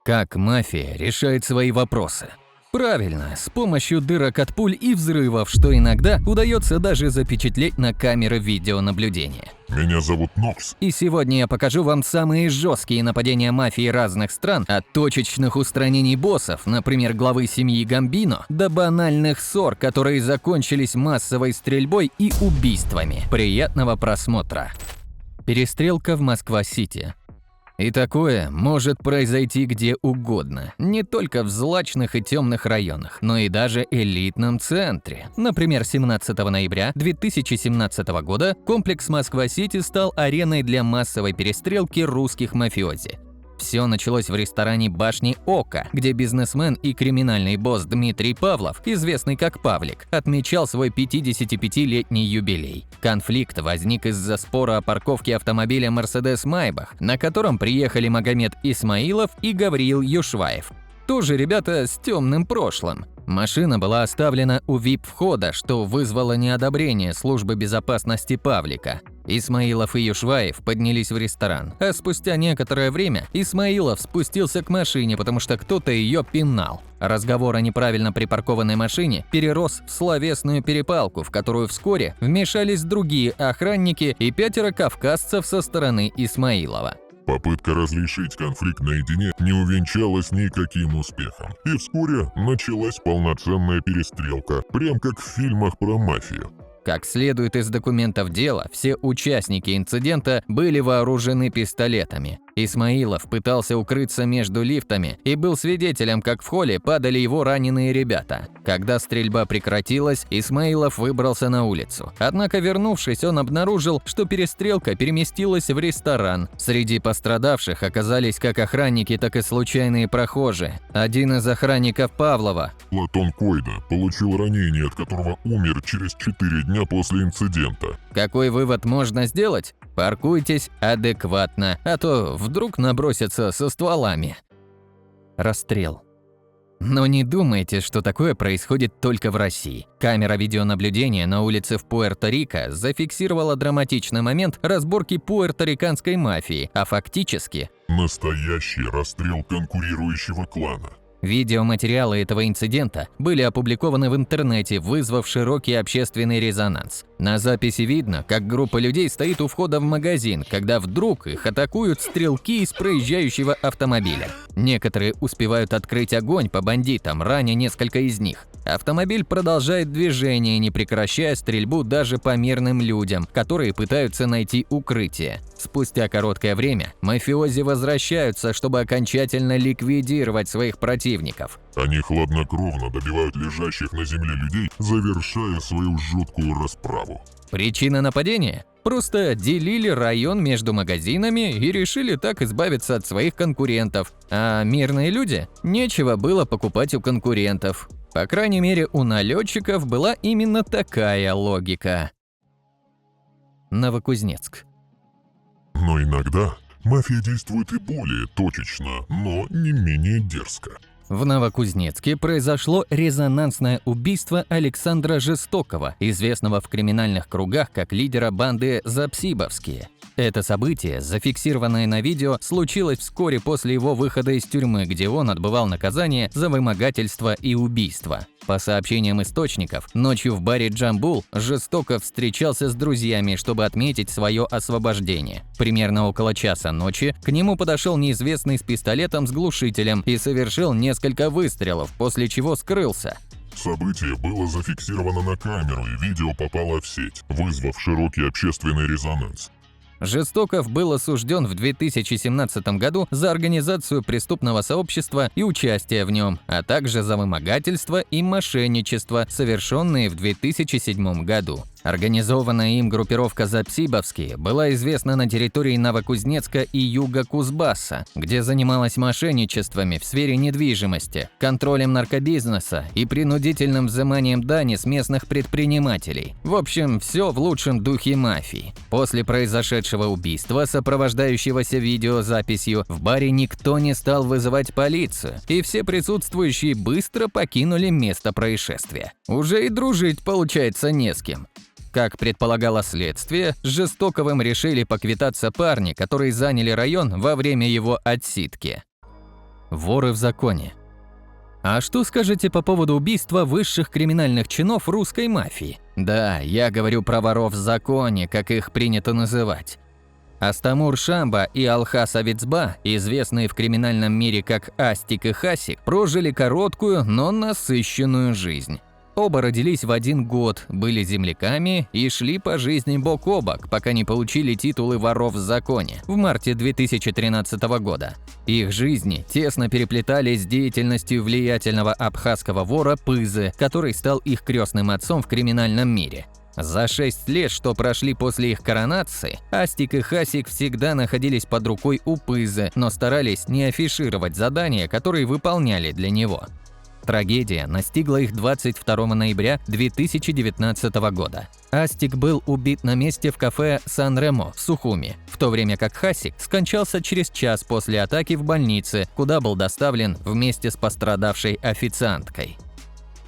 Как мафия решает свои вопросы? Правильно, с помощью дырок от пуль и взрывов, что иногда удается даже запечатлеть на камеры видеонаблюдения. Меня зовут Нокс. И сегодня я покажу вам самые жесткие нападения мафии разных стран, от точечных устранений боссов, например, главы семьи Гамбино, до банальных ссор, которые закончились массовой стрельбой и убийствами. Приятного просмотра. Перестрелка в Москва-Сити. И такое может произойти где угодно, не только в злачных и темных районах, но и даже элитном центре. Например, 17 ноября 2017 года комплекс Москва-Сити стал ареной для массовой перестрелки русских мафиози. Все началось в ресторане «Башни Ока», где бизнесмен и криминальный босс Дмитрий Павлов, известный как Павлик, отмечал свой 55-летний юбилей. Конфликт возник из-за спора о парковке автомобиля Mercedes Maybach, на котором приехали Магомед Исмаилов и Гавриил Юшваев. Тоже ребята с темным прошлым. Машина была оставлена у VIP-входа, что вызвало неодобрение службы безопасности Павлика. Исмаилов и Юшваев поднялись в ресторан, а спустя некоторое время Исмаилов спустился к машине, потому что кто-то ее пинал. Разговор о неправильно припаркованной машине перерос в словесную перепалку, в которую вскоре вмешались другие охранники и 5 кавказцев со стороны Исмаилова. Попытка разрешить конфликт наедине не увенчалась никаким успехом. И вскоре началась полноценная перестрелка, прям как в фильмах про мафию. Как следует из документов дела, все участники инцидента были вооружены пистолетами. Исмаилов пытался укрыться между лифтами и был свидетелем, как в холле падали его раненые ребята. Когда стрельба прекратилась, Исмаилов выбрался на улицу. Однако, вернувшись, он обнаружил, что перестрелка переместилась в ресторан. Среди пострадавших оказались как охранники, так и случайные прохожие. Один из охранников Павлова, Платон Койда, получил ранение, от которого умер через 4 дня после инцидента. Какой вывод можно сделать? Паркуйтесь адекватно, а то вдруг набросятся со стволами. Расстрел. Но не думайте, что такое происходит только в России. Камера видеонаблюдения на улице в Пуэрто-Рико зафиксировала драматичный момент разборки пуэрториканской мафии, а фактически Настоящий расстрел конкурирующего клана. видеоматериалы этого инцидента были опубликованы в интернете, вызвав широкий общественный резонанс. На записи видно, как группа людей стоит у входа в магазин, когда вдруг их атакуют стрелки из проезжающего автомобиля. Некоторые успевают открыть огонь по бандитам, раня несколько из них. Автомобиль продолжает движение, не прекращая стрельбу даже по мирным людям, которые пытаются найти укрытие. Спустя короткое время мафиози возвращаются, чтобы окончательно ликвидировать своих противников. Они хладнокровно добивают лежащих на земле людей, завершая свою жуткую расправу. Причина нападения? Просто делили район между магазинами и решили так избавиться от своих конкурентов. А мирные люди? Нечего было покупать у конкурентов. По крайней мере, у налетчиков была именно такая логика. Новокузнецк. Но иногда мафия действует и более точечно, но не менее дерзко. В Новокузнецке произошло резонансное убийство Александра Жестокова, известного в криминальных кругах как лидера банды «Запсибовские». Это событие, зафиксированное на видео, случилось вскоре после его выхода из тюрьмы, где он отбывал наказание за вымогательство и убийство. По сообщениям источников, ночью в баре «Джамбул» Жестоков встречался с друзьями, чтобы отметить свое освобождение. Примерно около часа ночи к нему подошел неизвестный с пистолетом с глушителем и совершил несколько выстрелов, после чего скрылся. Событие было зафиксировано на камеру, и видео попало в сеть, вызвав широкий общественный резонанс. Жестоков был осужден в 2017 году за организацию преступного сообщества и участие в нем, а также за вымогательство и мошенничество, совершенные в 2007 году. Организованная им группировка «Запсибовские» была известна на территории Новокузнецка и юга Кузбасса, где занималась мошенничествами в сфере недвижимости, контролем наркобизнеса и принудительным взиманием дани с местных предпринимателей. В общем, все в лучшем духе мафии. После произошедшего убийства, сопровождающегося видеозаписью, в баре никто не стал вызывать полицию, и все присутствующие быстро покинули место происшествия. Уже и дружить, получается, не с кем. Как предполагало следствие, с Жестоковым решили поквитаться парни, которые заняли район во время его отсидки. Воры в законе. А что скажете по поводу убийства высших криминальных чинов русской мафии? Да, я говорю про воров в законе, как их принято называть. Астамур Шамба и Алхас Авицба, известные в криминальном мире как Астик и Хасик, прожили короткую, но насыщенную жизнь. Оба родились в один год, были земляками и шли по жизни бок о бок, пока не получили титулы воров в законе в марте 2013 года. Их жизни тесно переплетались с деятельностью влиятельного абхазского вора Пызы, который стал их крестным отцом в криминальном мире. За 6 лет, что прошли после их коронации, Астик и Хасик всегда находились под рукой у Пызы, но старались не афишировать задания, которые выполняли для него. Трагедия настигла их 22 ноября 2019 года. Астик был убит на месте в кафе «Сан-Ремо» в Сухуми, в то время как Хасик скончался через час после атаки в больнице, куда был доставлен вместе с пострадавшей официанткой.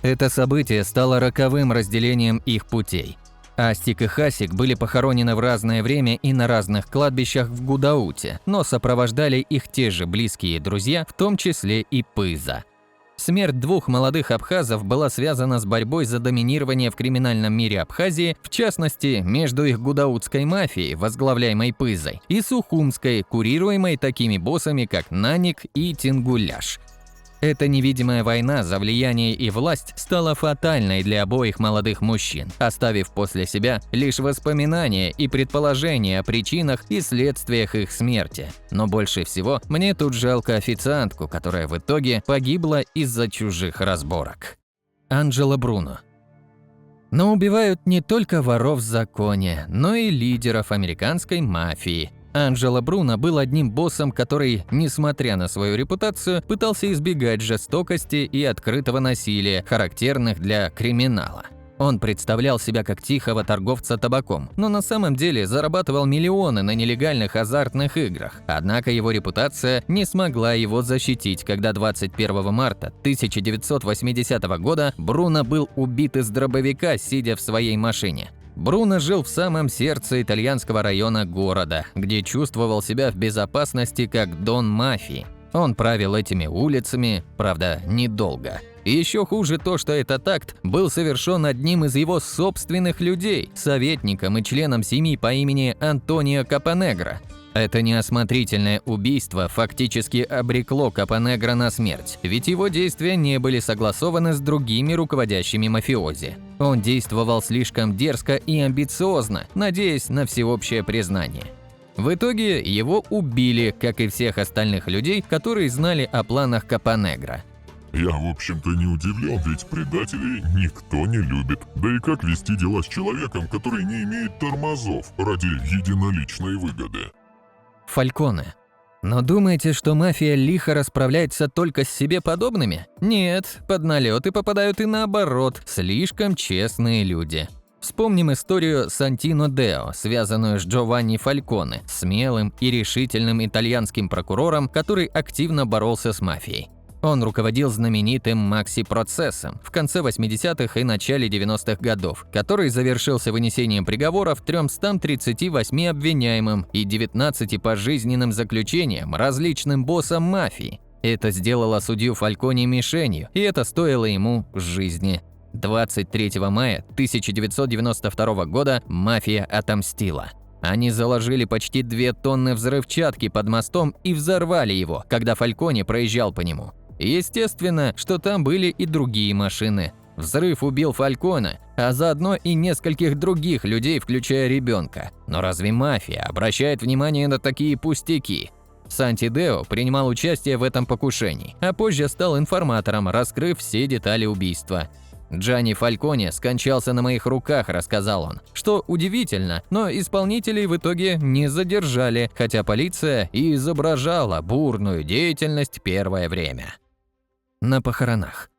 Это событие стало роковым разделением их путей. Астик и Хасик были похоронены в разное время и на разных кладбищах в Гудауте, но сопровождали их те же близкие друзья, в том числе и Пыза. Смерть двух молодых абхазов была связана с борьбой за доминирование в криминальном мире Абхазии, в частности, между их гудаутской мафией, возглавляемой Пызой, и сухумской, курируемой такими боссами, как Наник и Тингуляш. Эта невидимая война за влияние и власть стала фатальной для обоих молодых мужчин, оставив после себя лишь воспоминания и предположения о причинах и следствиях их смерти. Но больше всего мне тут жалко официантку, которая в итоге погибла из-за чужих разборок. Анджело Бруно. Но убивают не только воров в законе, но и лидеров американской мафии. Анджело Бруно был одним боссом, который, несмотря на свою репутацию, пытался избегать жестокости и открытого насилия, характерных для криминала. Он представлял себя как тихого торговца табаком, но на самом деле зарабатывал миллионы на нелегальных азартных играх. Однако его репутация не смогла его защитить, когда 21 марта 1980 года Бруно был убит из дробовика, сидя в своей машине. Бруно жил в самом сердце итальянского района города, где чувствовал себя в безопасности как дон мафии. Он правил этими улицами, правда, недолго. И еще хуже то, что этот акт был совершен одним из его собственных людей, советником и членом семьи по имени Антонио Капонегро. Это неосмотрительное убийство фактически обрекло Капонегро на смерть, ведь его действия не были согласованы с другими руководящими мафиози. Он действовал слишком дерзко и амбициозно, надеясь на всеобщее признание. В итоге его убили, как и всех остальных людей, которые знали о планах Капонегро. Я, в общем-то, не удивлен, ведь предателей никто не любит. Да и как вести дела с человеком, который не имеет тормозов ради единоличной выгоды? Фальконе. Но думаете, что мафия лихо расправляется только с себе подобными? Нет, под налеты попадают и наоборот, слишком честные люди. Вспомним историю Сантино Део, связанную с Джованни Фальконе, смелым и решительным итальянским прокурором, который активно боролся с мафией. Он руководил знаменитым Макси-процессом в конце 80-х и начале 90-х годов, который завершился вынесением приговоров 338 обвиняемым и 19 пожизненным заключением различным боссам мафии. Это сделало судью Фальконе мишенью, и это стоило ему жизни. 23 мая 1992 года мафия отомстила. Они заложили почти 2 тонны взрывчатки под мостом и взорвали его, когда Фальконе проезжал по нему. Естественно, что там были и другие машины. Взрыв убил Фальконе, а заодно и нескольких других людей, включая ребенка. Но разве мафия обращает внимание на такие пустяки? Санти Део принимал участие в этом покушении, а позже стал информатором, раскрыв все детали убийства. «Джанни Фальконе скончался на моих руках», – рассказал он. Что удивительно, но исполнителей в итоге не задержали, хотя полиция и изображала бурную деятельность первое время. На похоронах.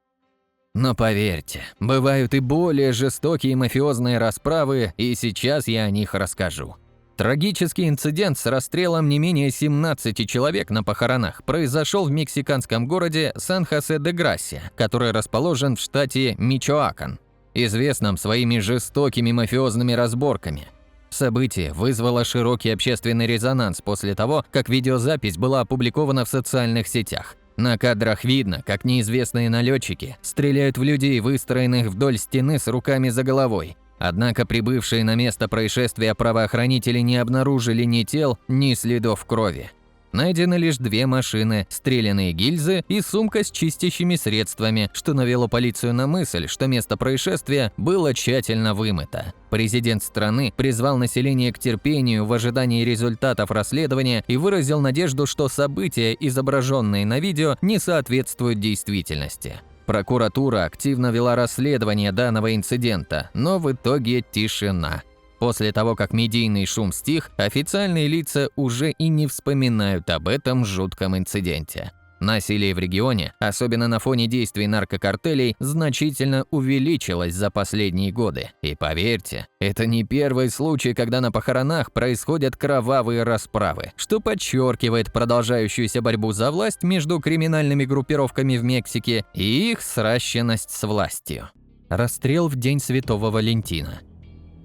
Но поверьте, бывают и более жестокие мафиозные расправы, и сейчас я о них расскажу. Трагический инцидент с расстрелом не менее 17 человек на похоронах произошел в мексиканском городе Сан-Хосе-де-Грасия, который расположен в штате Мичоакан, известном своими жестокими мафиозными разборками. Событие вызвало широкий общественный резонанс после того, как видеозапись была опубликована в социальных сетях. На кадрах видно, как неизвестные налетчики стреляют в людей, выстроенных вдоль стены с руками за головой. Однако прибывшие на место происшествия правоохранители не обнаружили ни тел, ни следов крови. Найдены лишь 2 машины, стрелянные гильзы и сумка с чистящими средствами, что навело полицию на мысль, что место происшествия было тщательно вымыто. Президент страны призвал население к терпению в ожидании результатов расследования и выразил надежду, что события, изображенные на видео, не соответствуют действительности. Прокуратура активно вела расследование данного инцидента, но в итоге тишина. После того, как медийный шум стих, официальные лица уже и не вспоминают об этом жутком инциденте. Насилие в регионе, особенно на фоне действий наркокартелей, значительно увеличилось за последние годы. И поверьте, это не первый случай, когда на похоронах происходят кровавые расправы, что подчеркивает продолжающуюся борьбу за власть между криминальными группировками в Мексике и их сращенность с властью. Расстрел в день Святого Валентина.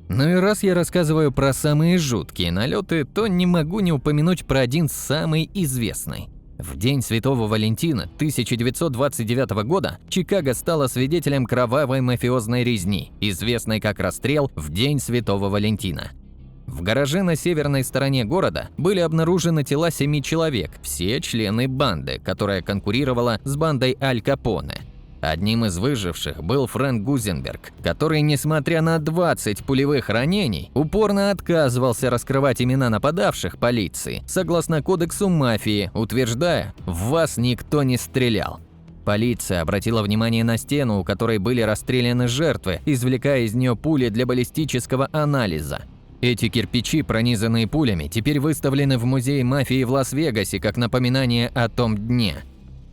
Ну и раз я рассказываю про самые жуткие налеты, то не могу не упомянуть про один самый известный. В день Святого Валентина 1929 года Чикаго стала свидетелем кровавой мафиозной резни, известной как расстрел в день Святого Валентина. В гараже на северной стороне города были обнаружены тела 7 человек, все члены банды, которая конкурировала с бандой Аль Капоне. Одним из выживших был Фрэнк Гузенберг, который, несмотря на 20 пулевых ранений, упорно отказывался раскрывать имена нападавших полиции, согласно кодексу мафии, утверждая: «В вас никто не стрелял». Полиция обратила внимание на стену, у которой были расстреляны жертвы, извлекая из нее пули для баллистического анализа. Эти кирпичи, пронизанные пулями, теперь выставлены в музее мафии в Лас-Вегасе как напоминание о том дне.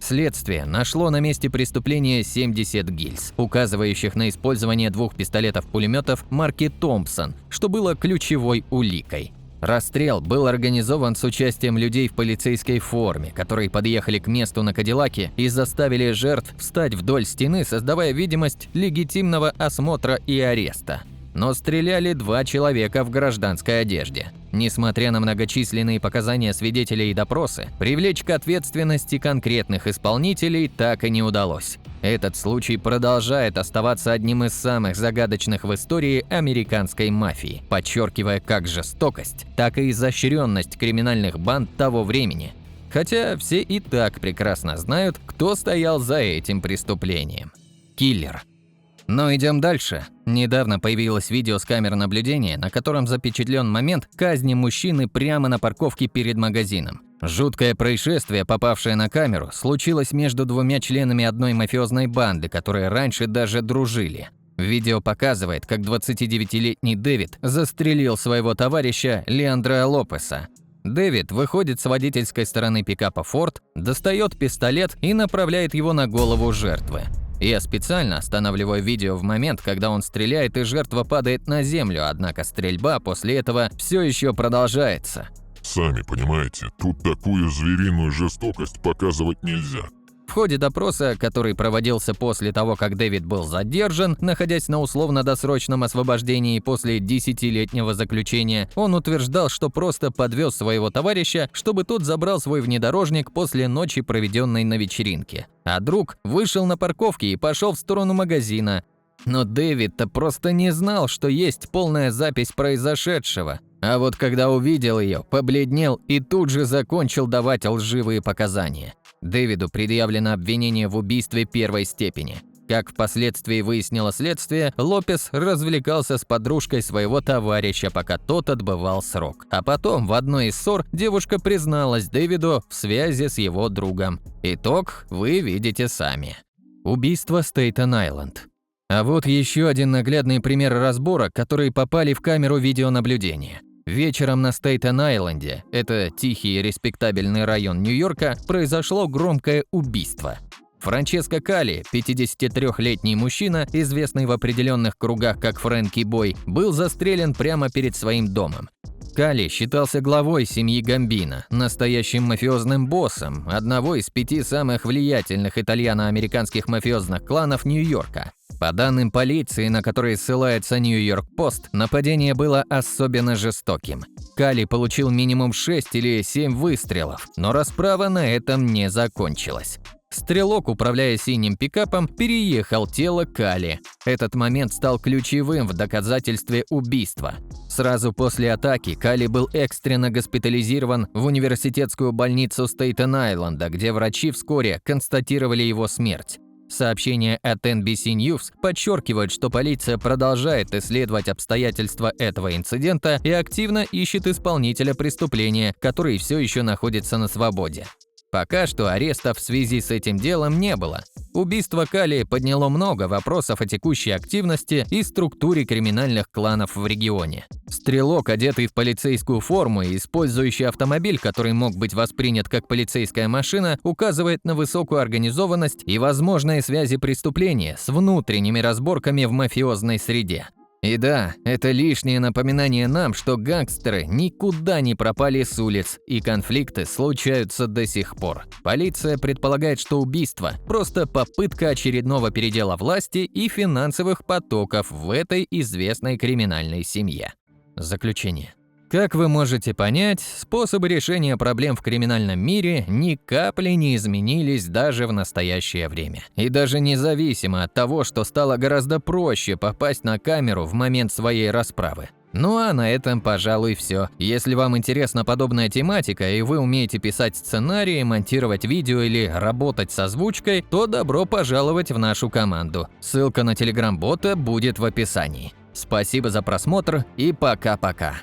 Следствие нашло на месте преступления 70 гильз, указывающих на использование 2 пистолетов-пулеметов марки «Томпсон», что было ключевой уликой. Расстрел был организован с участием людей в полицейской форме, которые подъехали к месту на Кадиллаке и заставили жертв встать вдоль стены, создавая видимость легитимного осмотра и ареста. Но стреляли 2 человека в гражданской одежде. Несмотря на многочисленные показания свидетелей и допросы, привлечь к ответственности конкретных исполнителей так и не удалось. Этот случай продолжает оставаться одним из самых загадочных в истории американской мафии, подчеркивая как жестокость, так и изощренность криминальных банд того времени. Хотя все и так прекрасно знают, кто стоял за этим преступлением. Киллер. Но идем дальше. Недавно появилось видео с камер наблюдения, на котором запечатлен момент казни мужчины прямо на парковке перед магазином. Жуткое происшествие, попавшее на камеру, случилось между 2 членами одной мафиозной банды, которые раньше даже дружили. Видео показывает, как 29-летний Дэвид застрелил своего товарища Леандро Лопеса. Дэвид выходит с водительской стороны пикапа Ford, достает пистолет и направляет его на голову жертвы. Я специально останавливаю видео в момент, когда он стреляет и жертва падает на землю, однако стрельба после этого все еще продолжается. Сами понимаете, тут такую звериную жестокость показывать нельзя. В ходе допроса, который проводился после того, как Дэвид был задержан, находясь на условно-досрочном освобождении после 10-летнего заключения, он утверждал, что просто подвез своего товарища, чтобы тот забрал свой внедорожник после ночи, проведенной на вечеринке. А друг вышел на парковке и пошел в сторону магазина. Но Дэвид-то просто не знал, что есть полная запись произошедшего. А вот когда увидел ее, побледнел и тут же закончил давать лживые показания. Дэвиду предъявлено обвинение в убийстве 1-й степени. Как впоследствии выяснило следствие, Лопес развлекался с подружкой своего товарища, пока тот отбывал срок. А потом в одной из ссор девушка призналась Дэвиду в связи с его другом. Итог вы видите сами. Убийство Стейтен-Айленд. А вот еще один наглядный пример разборок, которые попали в камеру видеонаблюдения. Вечером на Стейтен-Айленде, это тихий и респектабельный район Нью-Йорка, произошло громкое убийство. Франческо Калли, 53-летний мужчина, известный в определенных кругах как Фрэнки Бой, был застрелен прямо перед своим домом. Калли считался главой семьи Гамбино, настоящим мафиозным боссом, одного из 5 самых влиятельных итальяно-американских мафиозных кланов Нью-Йорка. По данным полиции, на которые ссылается Нью-Йорк Пост, нападение было особенно жестоким. Кали получил минимум 6 или 7 выстрелов, но расправа на этом не закончилась. Стрелок, управляя синим пикапом, переехал тело Кали. Этот момент стал ключевым в доказательстве убийства. Сразу после атаки Кали был экстренно госпитализирован в университетскую больницу Стейтен-Айленда, где врачи вскоре констатировали его смерть. Сообщения от NBC News подчеркивают, что полиция продолжает исследовать обстоятельства этого инцидента и активно ищет исполнителя преступления, который все еще находится на свободе. Пока что арестов в связи с этим делом не было. Убийство Кали подняло много вопросов о текущей активности и структуре криминальных кланов в регионе. Стрелок, одетый в полицейскую форму и использующий автомобиль, который мог быть воспринят как полицейская машина, указывает на высокую организованность и возможные связи преступления с внутренними разборками в мафиозной среде. И да, это лишнее напоминание нам, что гангстеры никуда не пропали с улиц, и конфликты случаются до сих пор. Полиция предполагает, что убийство – просто попытка очередного передела власти и финансовых потоков в этой известной криминальной семье. Заключение. Как вы можете понять, способы решения проблем в криминальном мире ни капли не изменились даже в настоящее время. И даже независимо от того, что стало гораздо проще попасть на камеру в момент своей расправы. Ну а на этом, пожалуй, все. Если вам интересна подобная тематика и вы умеете писать сценарии, монтировать видео или работать с озвучкой, то добро пожаловать в нашу команду. Ссылка на телеграм-бота будет в описании. Спасибо за просмотр и пока-пока.